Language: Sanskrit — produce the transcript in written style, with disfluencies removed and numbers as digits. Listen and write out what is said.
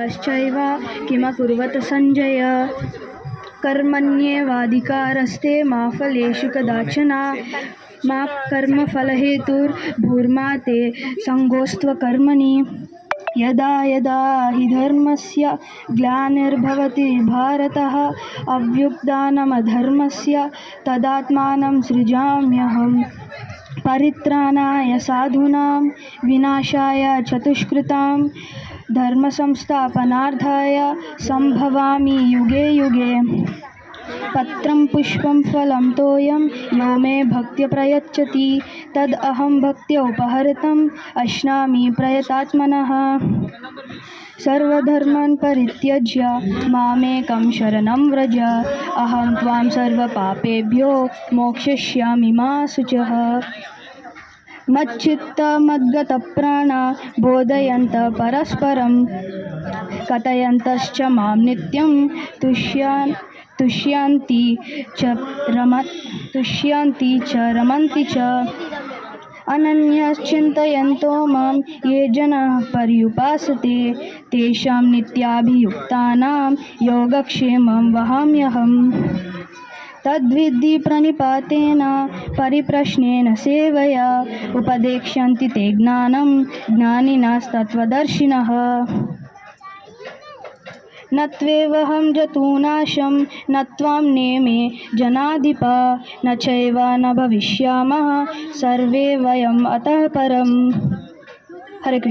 श्चैव किमकुर्वत सञ्जय कर्मण्येवाधिकारस्ते मा फलेषु कदाचन मा कर्मफलहेतुर्भूर्मा ते सङ्गोऽस्त्वकर्मणि यदा यदा हि धर्मस्य ग्लानिर्भवति भारतः अभ्युत्थानमधर्मस्य तदात्मानं सृजाम्यहम् परित्राणाय साधूनां विनाशाय चतुष्कृतां धर्मसंस्थापनार्थाय सम्भवामि युगे युगे पत्रं पुष्पं फलं तोयं यो मे भक्त्या प्रयच्छति तदहं भक्त्या उपहर्तुम् अश्नामि प्रयतात्मनः सर्वधर्मान् परित्यज्य मामेकं शरणं व्रज अहं त्वां सर्वपापेभ्यो मोक्षयिष्यामि मा शुचः मच्चित्तमद्गतप्राणा बोधयन्तः परस्परं कथयन्तश्च मां नित्यं तुष्यन्ति च रमन्ति च अनन्यश्चिन्तयन्तो मां ये जनाः पर्युपासते तेषां नित्याभियुक्तानां योगक्षेमं वहाम्यहम् तद्विद्धि प्रणिपातेन परिप्रश्नेन सेवया उपदेक्ष्यन्ति ते ज्ञानं ज्ञानिनस्तत्त्वदर्शिनः न त्वेवहं जतूनाशं न त्वां नेमे जनाधिपा न चैव न भविष्यामः सर्वे वयम् अतः परम् हरे कृष्ण।